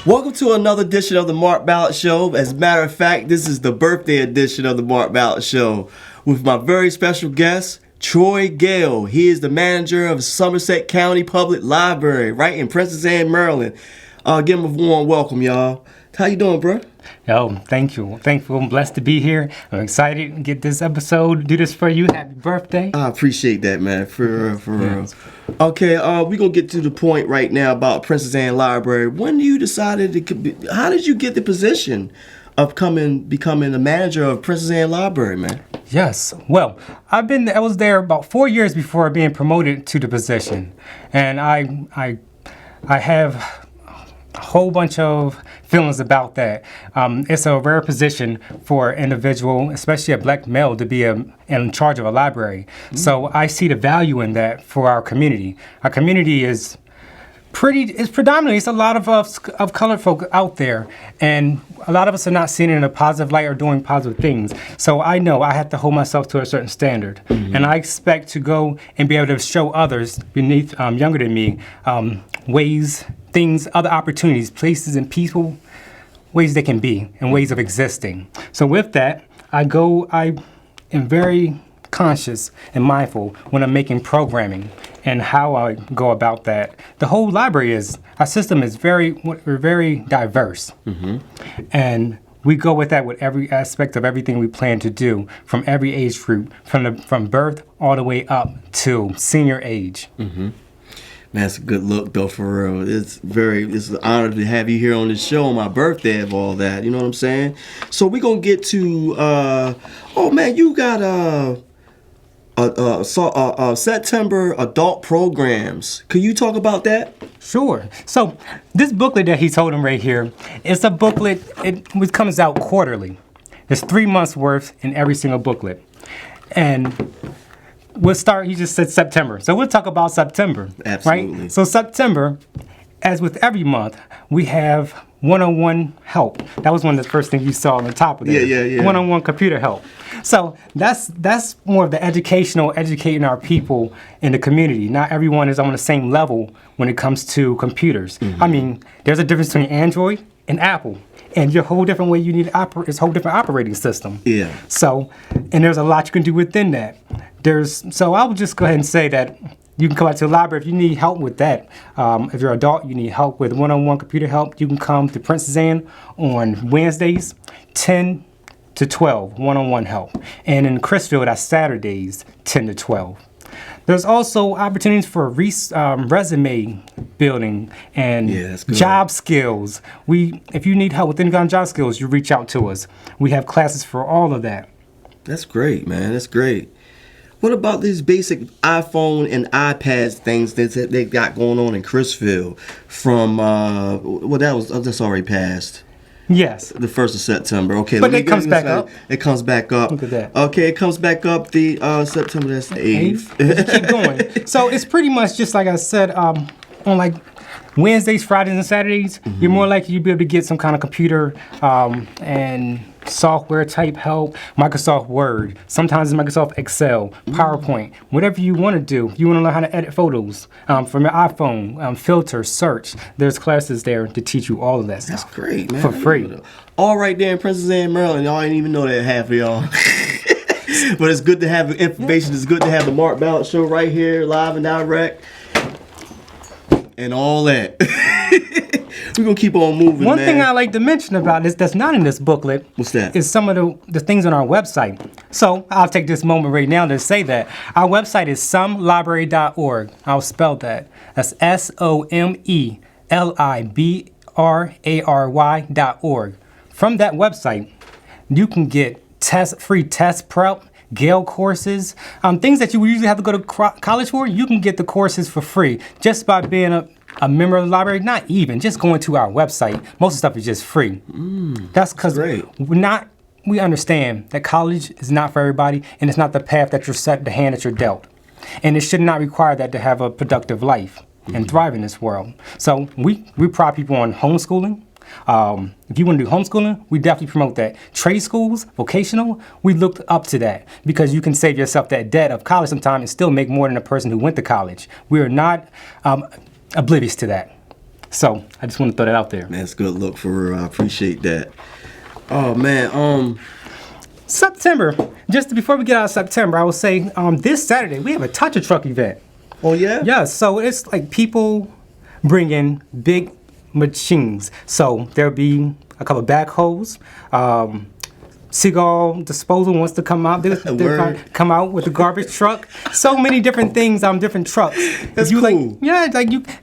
Welcome to another edition of the Mark Ballard Show. As a matter of fact, this is the birthday edition of the Mark Ballard Show with my very special guest, Troy Gale. He is the manager of Somerset County Public Library right in Princess Anne, Maryland. Give him a warm welcome, y'all. How you doing, bro? Yo, thank you. Thankful. I'm blessed to be here. I'm excited to get this episode, do this for you. Happy birthday. I appreciate that, man. For real. Okay, we're going to get to the point right now about Princess Anne Library. When you decided to, how did you get the position of becoming the manager of Princess Anne Library, man? Yes. Well, I was there about 4 years before being promoted to the position. And I have a whole bunch of feelings about that. It's a rare position for an individual, especially a black male, to be in charge of a library. So I see the value in that for our community. Our community is predominantly, it's a lot of colored folk out there, and a lot of us are not seeing it in a positive light or doing positive things. So I know I have to hold myself to a certain standard, and I expect to go and be able to show others beneath, younger than me, ways, things, other opportunities, places and people, ways they can be, and ways of existing. So with that, I am very conscious and mindful when I'm making programming and how I go about that. The whole library our system is we're very diverse. And we go with that with every aspect of everything we plan to do, from every age group, from birth all the way up to senior age. Man, that's a good look, though, for real. It's an honor to have you here on the show on my birthday of all that. You know what I'm saying? So we're going to get to, you got September adult programs. Could you talk about that? Sure. So this booklet that he's holding right here, it's a booklet. It comes out quarterly. There's 3 months worth in every single booklet. And we'll start, he just said September. So we'll talk about September. Absolutely. Right? So September, as with every month, we have one-on-one help. That was one of the first things you saw on the top of there. Yeah. One-on-one computer help. So that's more of the educating our people in the community. Not everyone is on the same level when it comes to computers. I mean, there's a difference between Android and Apple. And your whole different way you need to operate is a whole different operating system. Yeah. So, and there's a lot you can do within that. So I would just go ahead and say that you can come out to the library if you need help with that. If you're an adult, you need help with one-on-one computer help, you can come to Princess Anne on Wednesdays, 10 to 12, one-on-one help. And in Chrisville, that's Saturdays, 10 to 12. There's also opportunities for resume building and job skills. If you need help with any kind of job skills, you reach out to us. We have classes for all of that. That's great, man. That's great. What about these basic iPhone and iPads things that they got going on in Chrisville from, that's already passed. Yes. The 1st of September. Okay. But it comes back up. It comes back up. Look at that. Okay, it comes back up the September, that's the 8th. Keep going. So it's pretty much just like I said, on like Wednesdays, Fridays, and Saturdays, you're more likely to be able to get some kind of computer and software type help, Microsoft Word, sometimes it's Microsoft Excel, PowerPoint, whatever you want to do. You want to learn how to edit photos from your iPhone, filter, search. There's classes there to teach you all of that stuff. That's great, man. For free. All right there in Princess Anne, Maryland. Y'all ain't even know that, half of y'all. But it's good to have the information. It's good to have the Mark Ballard Show right here, live and direct, and all that. We're going to keep on moving, One thing I like to mention about this that's not in this booklet. What's that? Is some of the things on our website. So I'll take this moment right now to say that. Our website is somelibrary.org. I'll spell that. That's SOMELIBRARY.org. From that website, you can get free test prep, Gale courses, things that you would usually have to go to college for. You can get the courses for free just by being a member of the library. Not even, just going to our website. Most of the stuff is just free. That's because we understand that college is not for everybody, and it's not the path that you're set, the hand that you're dealt. And it should not require that to have a productive life and thrive in this world. So we pride people on homeschooling. If you want to do homeschooling, we definitely promote that. Trade schools, vocational, we look up to that because you can save yourself that debt of college sometime and still make more than a person who went to college. We are not oblivious to that. So I just want to throw that out there. Man, it's a good look for real. I appreciate that. Oh man, September. Just before we get out of September, I will say this Saturday we have a Touch a Truck event. oh yeah? Yeah, so it's like people bring in big machines. So there'll be a couple of backhoes. Seagull Disposal wants to come out. They're gonna come out with the garbage truck. So many different things on different trucks. That's you cool.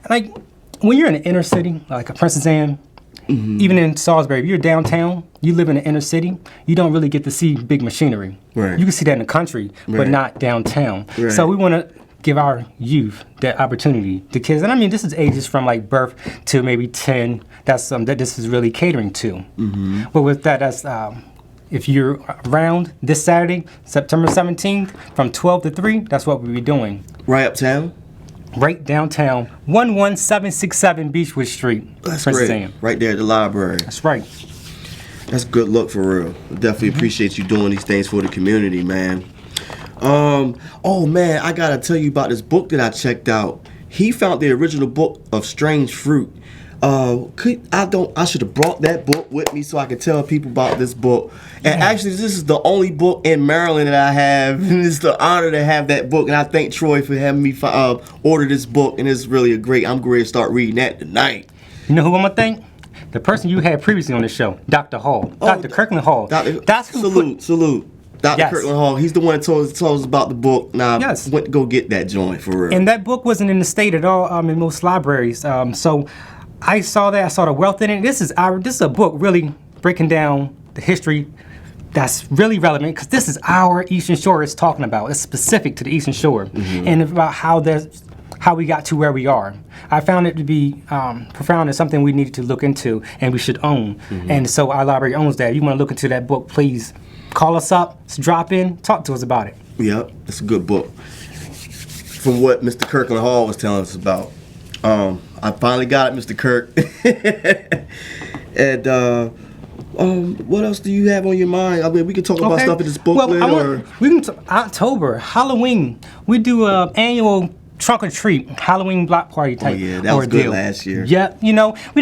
like when you're in the inner city, like a Princess Anne, even in Salisbury, if you're downtown, you live in the inner city, you don't really get to see big machinery. Right. You can see that in the country, but Right. not downtown. Right. So we want to give our youth that opportunity, the kids, and I mean this is ages from like birth to maybe 10. That's that this is really catering to. But with that, that's if you're around this Saturday, September 17th, from 12 to 3, that's what we'll be doing. Right uptown? Right downtown, 11767 Beechwood Street. That's Princess great. Anne. Right there at the library. That's right. That's a good look for real. Definitely appreciate you doing these things for the community, man. Oh man, I gotta tell you about this book that I checked out. He found the original book of Strange Fruit. I should have brought that book with me so I could tell people about this book. And actually, this is the only book in Maryland that I have, and it's the honor to have that book. And I thank Troy for having me order this book, and it's really I'm going to start reading that tonight. You know who I'm gonna thank? The person you had previously on the show, Dr. Hall, Dr. Kirkland Hall. That's who Salute. Dr. Yes. Kirkland Hall, he's the one that told us about the book. Now, Yes. I went to go get that joint for real. And that book wasn't in the state at all in most libraries. So I saw that. I saw the wealth in it. This is a book really breaking down the history that's really relevant because this is our Eastern Shore it's talking about. It's specific to the Eastern Shore and about how we got to where we are. I found it to be profound and something we needed to look into and we should own. And so our library owns that. If you want to look into that book, please call us up, drop in, talk to us about it. Yep, it's a good book. From what Mr. Kirkland Hall was telling us about. I finally got it, Mr. Kirk. And what else do you have on your mind? I mean, we can talk about stuff in this booklet. We can October, Halloween. We do an annual trunk or treat, Halloween block party type. Oh yeah, that was good ordeal. last year. Yeah, we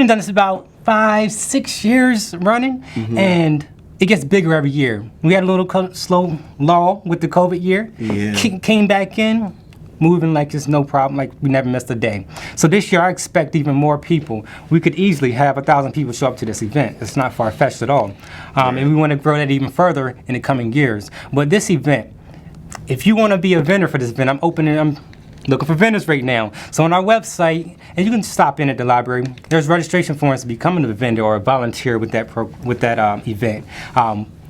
done this about 5-6 years running, and it gets bigger every year. We had a little slow lull with the COVID year. Yeah. Came back in, moving like it's no problem, like we never missed a day. So this year I expect even more people. We could easily have 1,000 people show up to this event. It's not far-fetched at all. And we want to grow that even further in the coming years. But this event, if you want to be a vendor for this event, I'm looking for vendors right now. So on our website, and you can stop in at the library, there's registration forms to becoming a vendor or a volunteer with that event.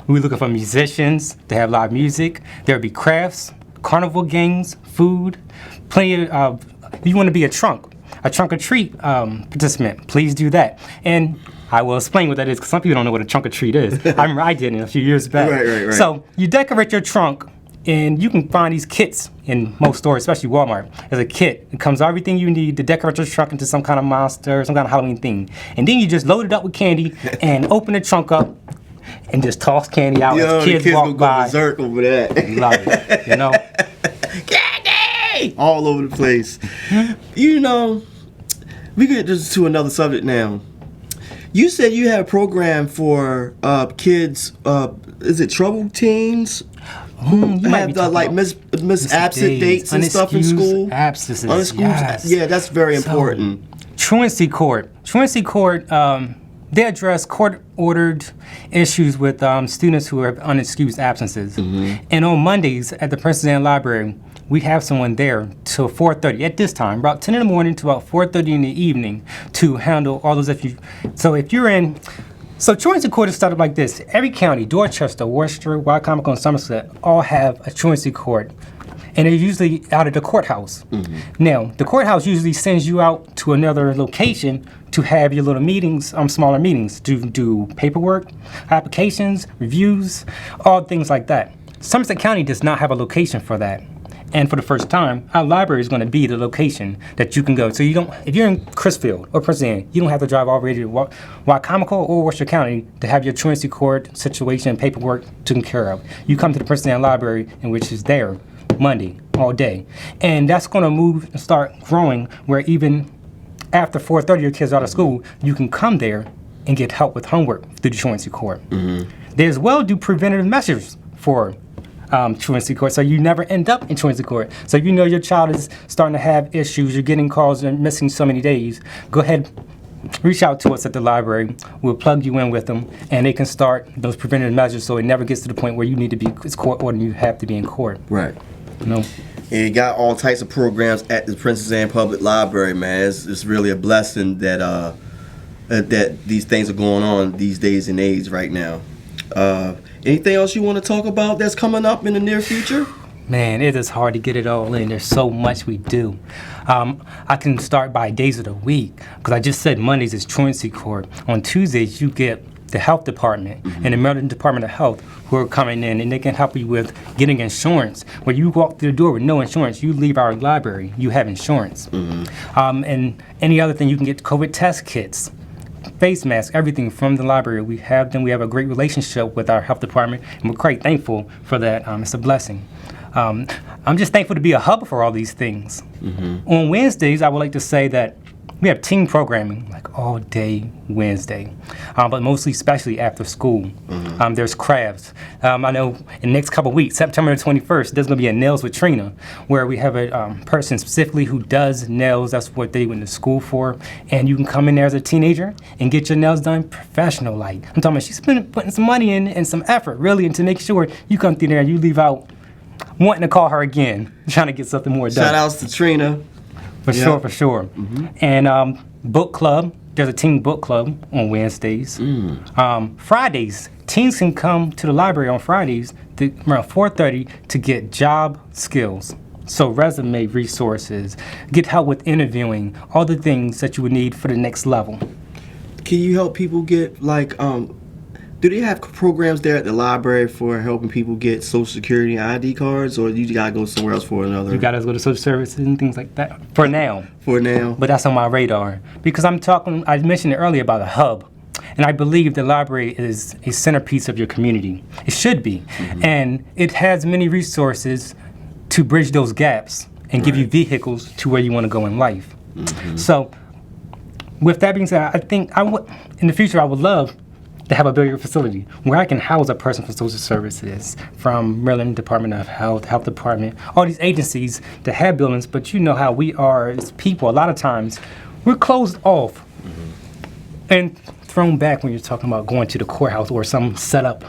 We're looking for musicians to have live music. There'll be crafts, carnival games, food, plenty of, if you want to be a trunk or treat participant, please do that. And I will explain what that is because some people don't know what a trunk or treat is. I remember I did it a few years back. Right. So you decorate your trunk and you can find these kits in most stores, especially Walmart. There's a kit. It comes with everything you need to decorate your trunk into some kind of monster, some kind of Halloween theme. And then you just load it up with candy and open the trunk up and just toss candy out as kids walk will by. go berserk over that. Love it, Candy! All over the place. We get just to another subject now. You said you had a program for kids, is it troubled teens? You might Have be the talking like about miss absent dates and stuff in school? Absences, yes. Yeah, that's very important. Truancy Court, they address court-ordered issues with students who have unexcused absences. And on Mondays at the Princess Anne Library, we have someone there till 4:30 at this time, about 10 in the morning to about 4:30 in the evening to handle all those issues. So truancy court is started like this. Every county, Dorchester, Worcester, Wycomico, and Somerset, all have a truancy court. And they're usually out of the courthouse. Now, the courthouse usually sends you out to another location to have your little meetings, smaller meetings, to do paperwork, applications, reviews, all things like that. Somerset County does not have a location for that. And for the first time, our library is going to be the location that you can go. So if you're in Crisfield or Princess Anne, you don't have to drive all the way to Wycomico or Worcester County to have your truancy court situation paperwork taken care of. You come to the Princess Anne Library, which is there Monday all day. And that's going to move and start growing where even after 4:30 your kids are out of school, you can come there and get help with homework through the truancy court. They as well do preventative measures for truancy court, so you never end up in truancy court. So if you know your child is starting to have issues, you're getting calls and missing so many days, go ahead, reach out to us at the library. We'll plug you in with them, and they can start those preventative measures so it never gets to the point where you need to be, it's court order and you have to be in court. Right. You know? And you got all types of programs at the Princess Anne Public Library, man. It's really a blessing that that these things are going on these days and age right now. Anything else you want to talk about that's coming up in the near future? Man, it is hard to get it all in. There's so much we do. I can start by days of the week, because I just said Mondays is truancy court. On Tuesdays, you get the health department and the Maryland Department of Health who are coming in, and they can help you with getting insurance. When you walk through the door with no insurance, you leave our library, you have insurance. And any other thing, you can get COVID test kits, face masks, everything from the library. We have them. We have a great relationship with our health department, and we're quite thankful for that. It's a blessing. I'm just thankful to be a hub for all these things. On Wednesdays, I would like to say that we have team programming, like all day Wednesday, but mostly, especially after school. There's crafts. I know in the next couple of weeks, September the 21st, there's going to be a Nails with Trina, where we have a person specifically who does nails. That's what they went to school for. And you can come in there as a teenager and get your nails done professional like. I'm talking about she's been putting some money in and some effort, really, and to make sure you come through there and you leave out wanting to call her again, trying to get something more done. Shout outs to Trina. For sure. And book club, there's a teen book club on Wednesdays. Fridays, teens can come to the library on Fridays around 4:30 to get job skills. So resume resources, get help with interviewing, all the things that you would need for the next level. Can you help people get, like, do they have programs there at the library for helping people get Social Security and ID cards, or you gotta go somewhere else for another? You gotta go to social services and things like that for now. For now. But that's on my radar. Because I mentioned it earlier about a hub. And I believe the library is a centerpiece of your community. It should be. And it has many resources to bridge those gaps and give you vehicles to where you wanna go in life. So, with that being said, I think in the future I would love to have a bigger facility where I can house a person for social services, from Maryland Department of Health, Health Department, all these agencies that have buildings, but you know how we are as people, a lot of times, we're closed off and thrown back when you're talking about going to the courthouse or some set up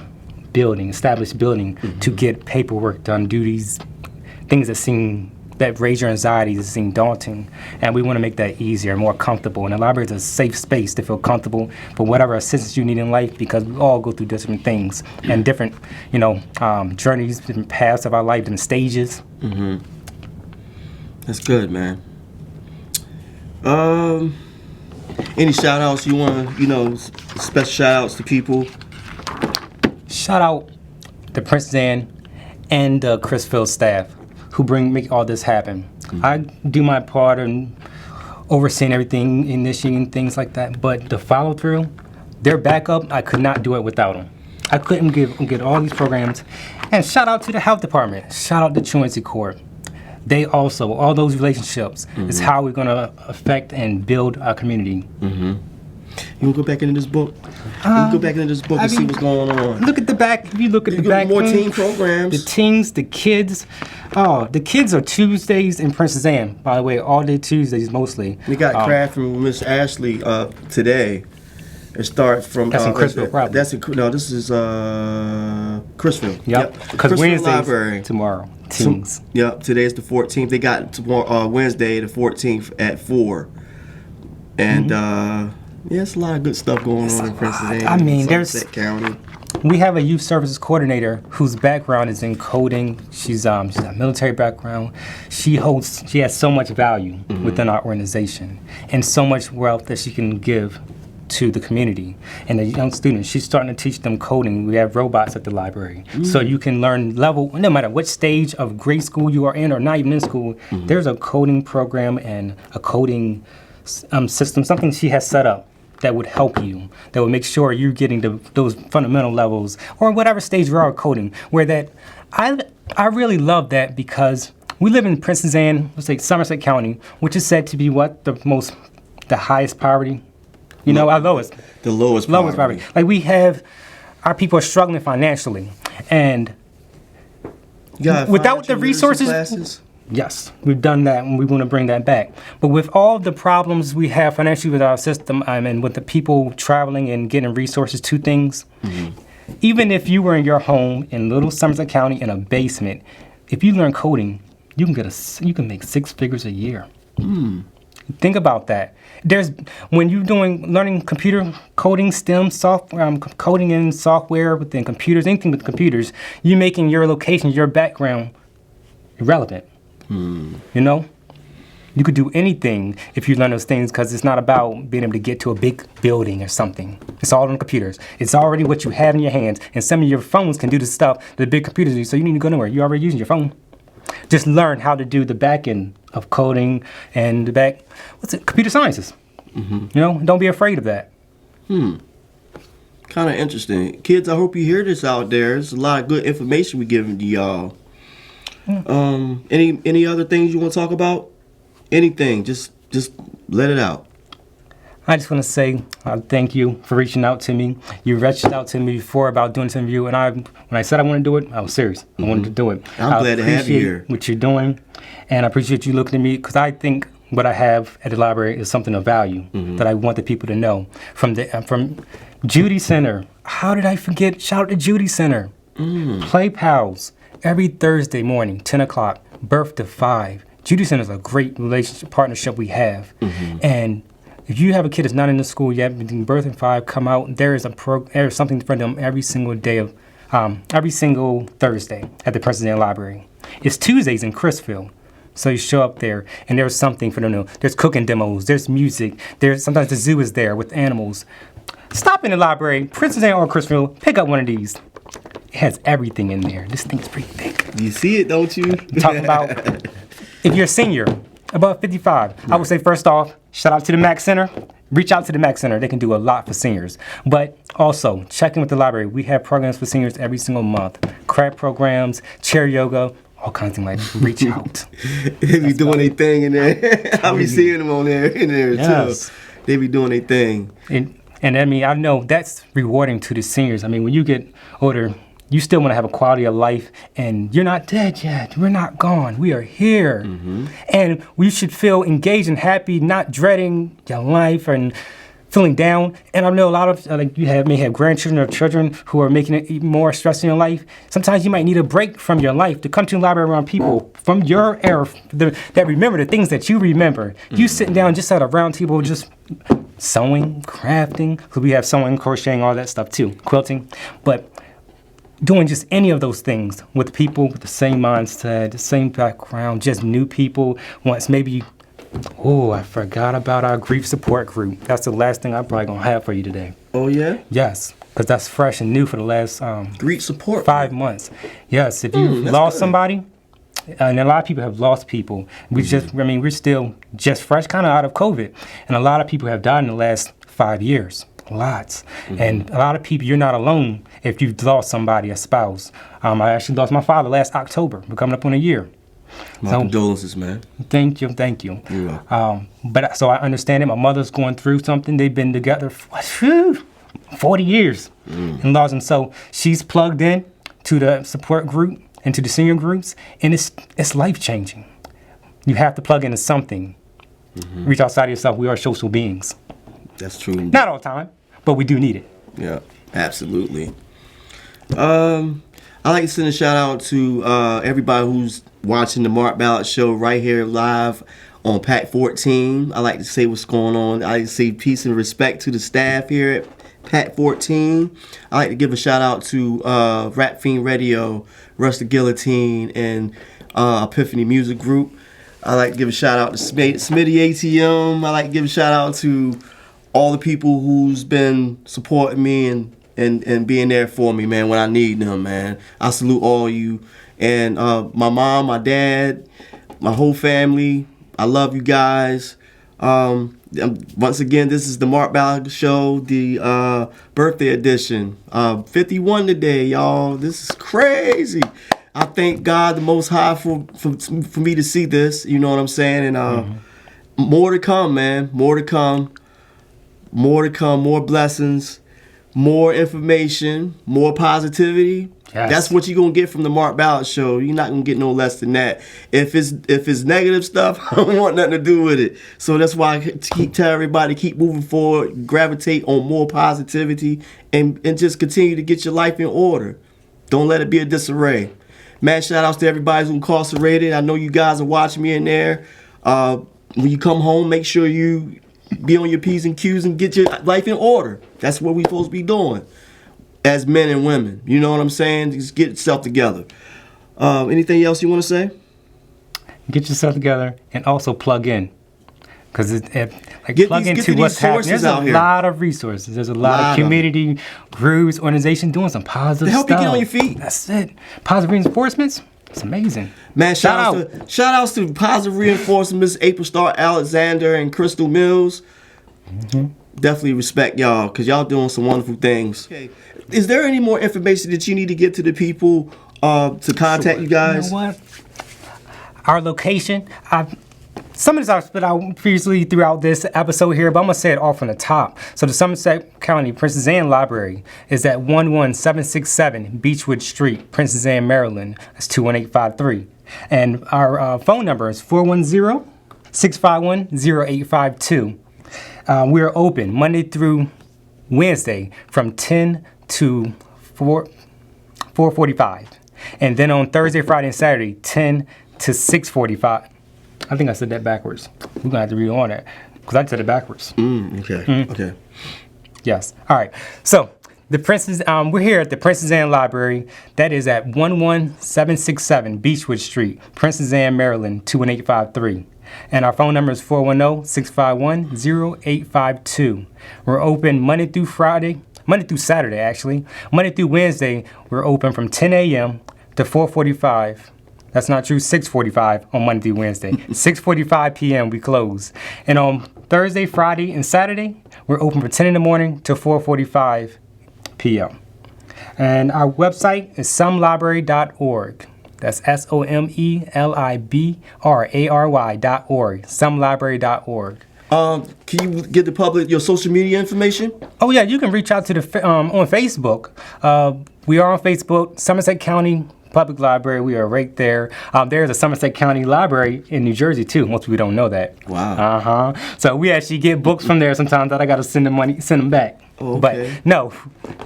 building, established building to get paperwork done, do these things that raise your anxiety, that seem daunting, and we want to make that easier, more comfortable. And the library is a safe space to feel comfortable for whatever assistance you need in life, because we all go through different things and different, journeys, different paths of our life, different stages. That's good, man. Any shout outs you want to, special shout outs to people? Shout out to Princess Anne and the Chrisfield staff who make all this happen. I do my part in overseeing everything, initiating things like that, but the follow through, their backup, I could not do it without them. I couldn't get all these programs. And shout out to the health department, shout out to Truancy Court. They also, all those relationships is how we're gonna affect and build our community. You want to go back into this book? You can go back into this book and see what's going on. Look at the back. If you look at the back, more teen programs. The teens, the kids. Oh, the kids are Tuesdays in Princess Anne. By the way, all day Tuesdays mostly. We got craft from Miss Ashley today. It starts from. That's in Chrisfield, probably. This is Chrisfield. Yep. Because Wednesday's library tomorrow. Teens. Yep. Today's the 14th. They got tomorrow, Wednesday the 14th at 4. And. Yeah, it's a lot of good stuff going on in Princess Anne. I mean, Somerset County. We have a youth services coordinator whose background is in coding. She's a military background. She has so much value within our organization and so much wealth that she can give to the community. And the young students, she's starting to teach them coding. We have robots at the library. So you can learn no matter what stage of grade school you are in or not even in school, there's a coding program and a coding system, something she has set up that would help you, that would make sure you're getting those fundamental levels, or whatever stage you are coding, where that, I really love that, because we live in Princess Anne, let's say Somerset County, which is said to be the most the highest poverty. Our lowest. The lowest Poverty. Like we have, our people are struggling financially, and without the resources. Classes? Yes, we've done that, and we want to bring that back. But with all the problems we have financially with our system, and with the people traveling and getting resources to things, even if you were in your home in Little Somerset County in a basement, if you learn coding, you can make 6 figures a year. Think about that. When you're learning computer coding, STEM software, coding in software within computers, anything with computers, you're making your location, your background irrelevant. You could do anything if you learn those things, because it's not about being able to get to a big building or something. It's all on computers. It's already what you have in your hands, and some of your phones can do the stuff that the big computers do, so you need to go nowhere. You're already using your phone. Just learn how to do the back end of coding and computer sciences. Don't be afraid of that. Kind of interesting. Kids, I hope you hear this out there. There's a lot of good information we're giving to y'all. Any other things you want to talk about? Anything, just let it out. I just want to say thank you for reaching out to me. You reached out to me before about doing this interview, and when I said I wanted to do it, I was serious. I wanted to do it. I'm glad to have you here. What you're doing, and I appreciate you looking at me, because I think what I have at the library is something of value that I want the people to know. From Judy Center. How did I forget? Shout out to Judy Center. Play Pals. Every Thursday morning, 10 o'clock, birth to 5. Judy Center is a great partnership we have. And if you have a kid that's not in the school yet, between birth and 5, come out. There is something for them every single day every single Thursday at the President Library. It's Tuesdays in Chrisville. So you show up there, and there's something for them to know. There's cooking demos, there's music, sometimes the zoo is there with animals. Stop in the library, President or Chrisville, pick up one of these. It has everything in there. This thing's pretty thick. You see it, don't you? Talking about if you're a senior, above 55, I would say first off, shout out to the Mac Center. Reach out to the Mac Center. They can do a lot for seniors. But also, check in with the library. We have programs for seniors every single month. Craft programs, chair yoga, all kinds of things like that. Reach out. They be doing their thing in there. I be seeing them in there too. They be doing their thing. And I mean, I know that's rewarding to the seniors. I mean, when you get older, you still want to have a quality of life, and you're not dead yet. We're not gone. We are here. And we should feel engaged and happy, not dreading your life and feeling down. And I know a lot of, may have grandchildren or children who are making it even more stressful in your life. Sometimes you might need a break from your life to come to the library around people from your era that remember the things that you remember. You sitting down just at a round table, just sewing, crafting, because we have sewing, crocheting, all that stuff too, quilting. But doing just any of those things with people with the same mindset, the same background, just new people. Once maybe, I forgot about our grief support group. That's the last thing I'm probably going to have for you today. Oh, yeah? Yes, because that's fresh and new for the last grief support 5 months. Yes, if you've lost somebody, and a lot of people have lost people. We're still just fresh, kind of out of COVID. And a lot of people have died in the last 5 years. Lots. And a lot of people, you're not alone if you've lost somebody, a spouse. I actually lost my father last October. We're coming up on a year. My condolences, man. Thank you. You're welcome. But so I understand it. My mother's going through something. They've been together for 40 years. In-laws. And so she's plugged in to the support group and to the senior groups, and it's life-changing. You have to plug into something. Reach outside of yourself. We are social beings. That's true. Not all the time, but we do need it. Yeah, absolutely. I like to send a shout out to everybody who's watching the Mark Ballard Show right here live on Pack 14. I like to say what's going on. I like to say peace and respect to the staff here at Pack 14. I like to give a shout out to Rap Fiend Radio, Rush the Guillotine, and Epiphany Music Group. I like to give a shout out to Smitty ATM. I like to give a shout out to all the people who's been supporting me and being there for me, man, when I need them, man. I salute all you. And my mom, my dad, my whole family, I love you guys. Once again, this is the Mark Ballard Show, the birthday edition. 51 today, y'all. This is crazy. I thank God the Most High for me to see this, you know what I'm saying? And more to come, man. More to come. More to come. More blessings. More information. More positivity. Yes. That's what you're gonna get from the Mark Ballard Show. You're not gonna get no less than that. If it's negative stuff, I don't want nothing to do with it. So that's why I tell everybody, keep moving forward, gravitate on more positivity, and just continue to get your life in order. Don't let it be a disarray. Man, shout outs to everybody who's incarcerated. I know you guys are watching me in there. When you come home, make sure you be on your P's and Q's and get your life in order. That's what we're supposed to be doing as men and women. You know what I'm saying? Just get yourself together. Anything else you want to say? Get yourself together and also plug in. Because plug into what's happening. There's a lot of resources. There's a lot of community groups, organizations doing some positive stuff. To help you get on your feet. That's it. Positive reinforcements. It's amazing. Man, shout outs to Positive Reinforcements, April Star Alexander and Crystal Mills. Definitely respect y'all, because y'all doing some wonderful things. Okay. Is there any more information that you need to get to the people to contact you guys? You know what? Our location, some of this I've spit out previously throughout this episode here, but I'm going to say it all from the top. So the Somerset County Princess Anne Library is at 11767 Beechwood Street, Princess Anne, Maryland. That's 21853. And our phone number is 410-651-0852. We are open Monday through Wednesday from 10 to 4:45. And then on Thursday, Friday, and Saturday, 10 to 6:45. I think I said that backwards. We're going to have to read on that because I said it backwards. Okay. Yes. All right. So we're here at the Princess Anne Library. That is at 11767 Beechwood Street, Princess Anne, Maryland, 21853. And our phone number is 410-651-0852. We're open Monday through Saturday, actually. Monday through Wednesday, we're open from 10 a.m. to 4:45. That's not true, 6:45 on Monday through Wednesday. 6:45 p.m. we close. And on Thursday, Friday, and Saturday, we're open from 10 in the morning to 4:45 p.m. And our website is somelibrary.org. That's SOMELIBRARY.org. Somelibrary.org. Can you give the public your social media information? Oh yeah, you can reach out to the on Facebook. We are on Facebook, Somerset County Public Library. We are right there. There's a Somerset County Library in New Jersey too. Most people don't know that. Wow. So we actually get books from there sometimes that I got to send them back. Okay. But no,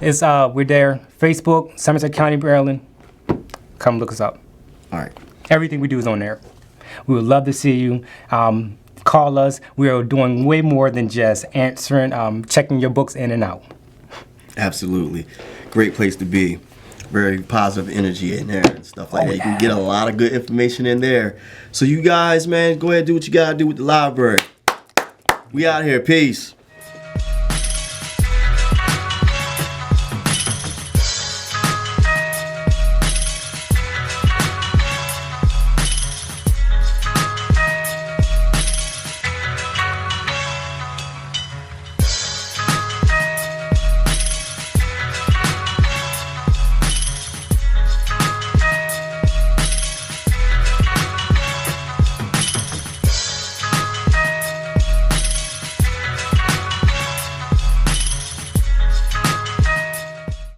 it's we're there. Facebook, Somerset County, Maryland. Come look us up. All right. Everything we do is on there. We would love to see you. Call us. We are doing way more than just answering, checking your books in and out. Absolutely. Great place to be. Very positive energy in there and stuff like that. You can get a lot of good information in there. So you guys, man, go ahead and do what you got to do with the library. We out here. Peace.